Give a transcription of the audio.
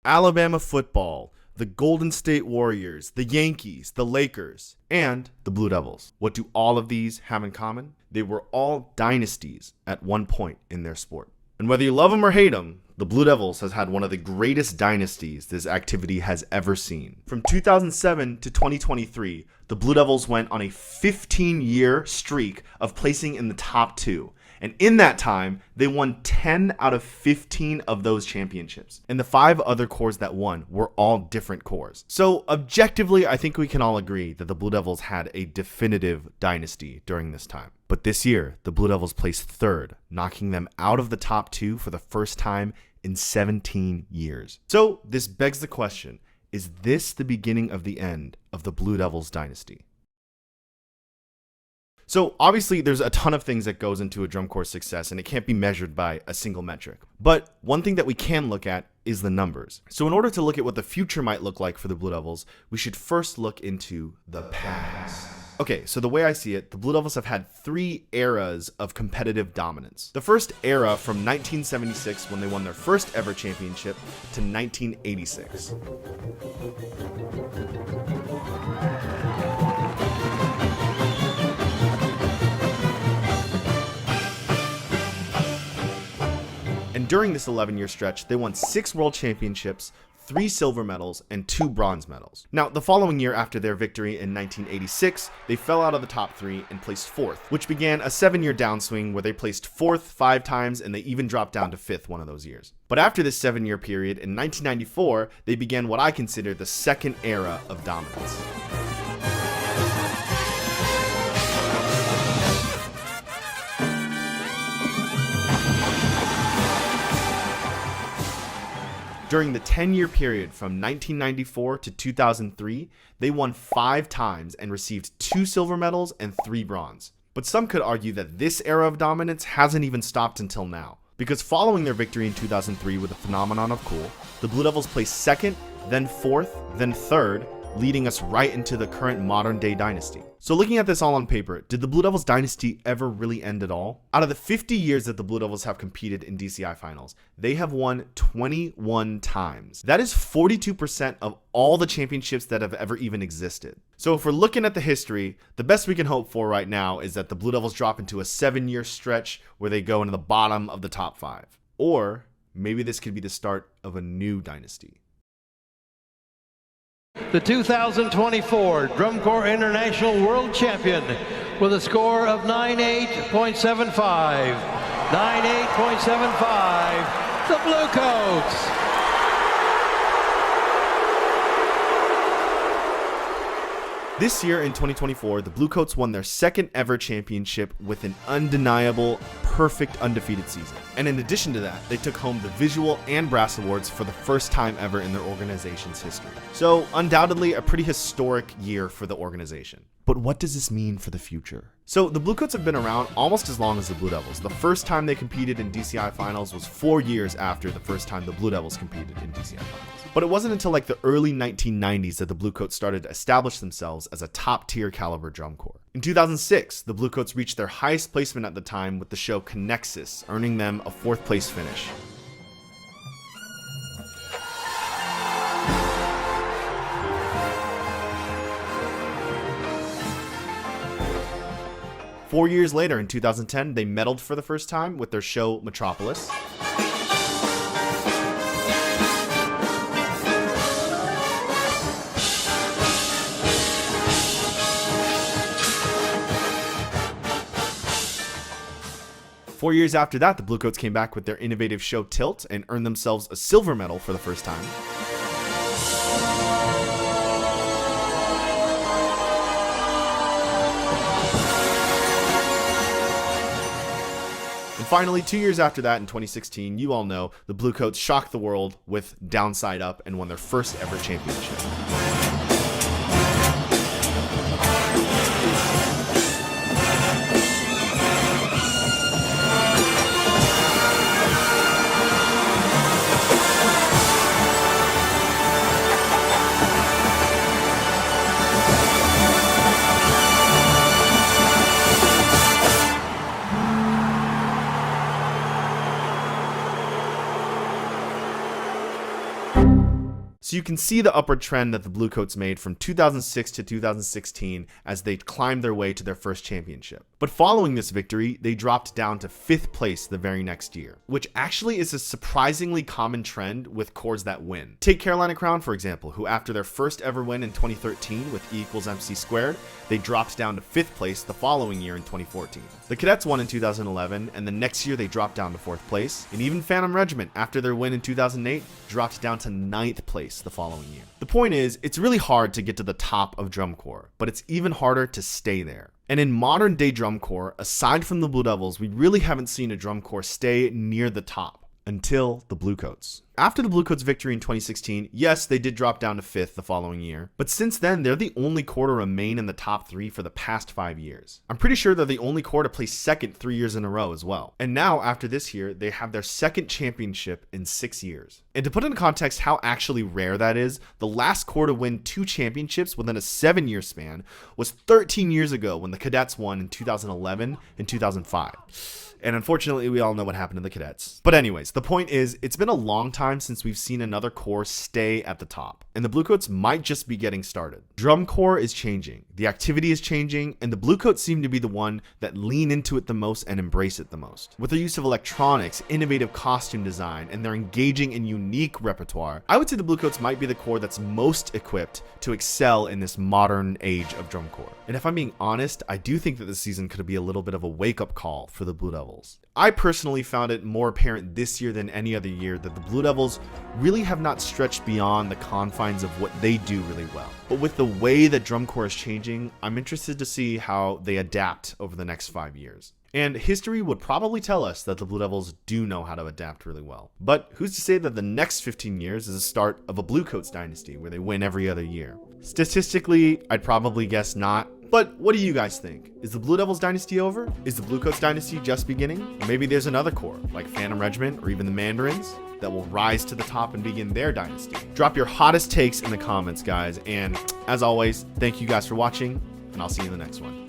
Alabama football, the Golden State Warriors, the Yankees, the Lakers, and the Blue Devils. What do all of these have in common? They were all dynasties at one point in their sport. And whether you love them or hate them, the Blue Devils has had one of the greatest dynasties this activity has ever seen. From 2007 to 2023, the Blue Devils went on a 15-year streak of placing in the top 2. And in that time, they won 10 out of 15 of those championships. And the 5 other cores that won were all different cores. So objectively, I think we can all agree that the Blue Devils had a definitive dynasty during this time. But this year, the Blue Devils placed 3rd, knocking them out of the top 2 for the first time in 17 years. So this begs the question, is this the beginning of the end of the Blue Devils dynasty? So obviously there's a ton of things that goes into a drum corps success, and it can't be measured by a single metric. But one thing that we can look at is the numbers. So in order to look at what the future might look like for the Blue Devils, we should first look into the past. Okay, so the way I see it, the Blue Devils have had 3 eras of competitive dominance. The first era from 1976, when they won their first ever championship, to 1986. And during this 11-year stretch, they won 6 world championships, 3 silver medals, and 2 bronze medals. Now, the following year after their victory in 1986, they fell out of the top 3 and placed 4th, which began a 7-year downswing where they placed 4th 5 times and they even dropped down to 5th one of those years. But after this 7-year period, in 1994, they began what I consider the second era of dominance. During the 10-year period from 1994 to 2003, they won 5 times and received 2 silver medals and 3 bronze. But some could argue that this era of dominance hasn't even stopped until now. Because following their victory in 2003 with the phenomenon of cool, the Blue Devils placed 2nd, then 4th, then 3rd, leading us right into the current modern day dynasty. So looking at this all on paper, did the Blue Devils dynasty ever really end at all? Out of the 50 years that the Blue Devils have competed in DCI finals, they have won 21 times. That is 42% of all the championships that have ever even existed. So if we're looking at the history, the best we can hope for right now is that the Blue Devils drop into a 7-year stretch where they go into the bottom of the top 5. Or maybe this could be the start of a new dynasty. The 2024 Drum Corps International World Champion with a score of 98.75. 98.75, the Bluecoats. This year in 2024, the Bluecoats won their 2nd ever championship with an undeniable, perfect undefeated season. And in addition to that, they took home the visual and brass awards for the first time ever in their organization's history. So undoubtedly a pretty historic year for the organization. But what does this mean for the future? So the Bluecoats have been around almost as long as the Blue Devils. The first time they competed in DCI finals was 4 years after the first time the Blue Devils competed in DCI finals. But it wasn't until like the early 1990s that the Bluecoats started to establish themselves as a top-tier caliber drum corps. In 2006, the Bluecoats reached their highest placement at the time with the show Connexus, earning them a 4th place finish. Four years later, in 2010, they medaled for the first time with their show Metropolis. Four years after that, the Bluecoats came back with their innovative show Tilt and earned themselves a silver medal for the first time. And finally, 2 years after that, in 2016, you all know, the Bluecoats shocked the world with Downside Up and won their first ever championship. you can see the upward trend that the Bluecoats made from 2006 to 2016 as they climbed their way to their first championship. But following this victory, they dropped down to 5th place the very next year, which actually is a surprisingly common trend with cores that win. Take Carolina Crown, for example, who after their first ever win in 2013 with E=MC², they dropped down to 5th place the following year in 2014. The Cadets won in 2011, and the next year they dropped down to 4th place, and even Phantom Regiment, after their win in 2008, dropped down to 9th place the following year. The point is, it's really hard to get to the top of drum corps, but it's even harder to stay there. And in modern day drum corps, aside from the Blue Devils, we really haven't seen a drum corps stay near the top until the Bluecoats. After the Bluecoats' victory in 2016, yes, they did drop down to 5th the following year, but since then, they're the only corps to remain in the top 3 for the past 5 years. I'm pretty sure they're the only corps to place 2nd 3 years in a row as well. And now, after this year, they have their 2nd championship in 6 years. And to put in context how actually rare that is, the last corps to win 2 championships within a 7-year span was 13 years ago when the Cadets won in 2011 and 2005. And unfortunately, we all know what happened to the Cadets. But anyways, the point is, it's been a long time since we've seen another corps stay at the top. And the Bluecoats might just be getting started. Drum corps is changing, the activity is changing, and the Bluecoats seem to be the one that lean into it the most and embrace it the most. With their use of electronics, innovative costume design, and their engaging and unique repertoire, I would say the Bluecoats might be the corps that's most equipped to excel in this modern age of drum corps. And if I'm being honest, I do think that this season could be a little bit of a wake-up call for the Blue Devils. I personally found it more apparent this year than any other year that the Blue Devils really have not stretched beyond the confines of what they do really well. But with the way that drum corps is changing, I'm interested to see how they adapt over the next 5 years. And history would probably tell us that the Blue Devils do know how to adapt really well. But who's to say that the next 15 years is the start of a Bluecoats dynasty where they win every other year? Statistically, I'd probably guess not. But what do you guys think? Is the Blue Devils dynasty over? Is the Bluecoats dynasty just beginning? Or maybe there's another corps, like Phantom Regiment or even the Mandarins, that will rise to the top and begin their dynasty. Drop your hottest takes in the comments, guys. And as always, thank you guys for watching, and I'll see you in the next one.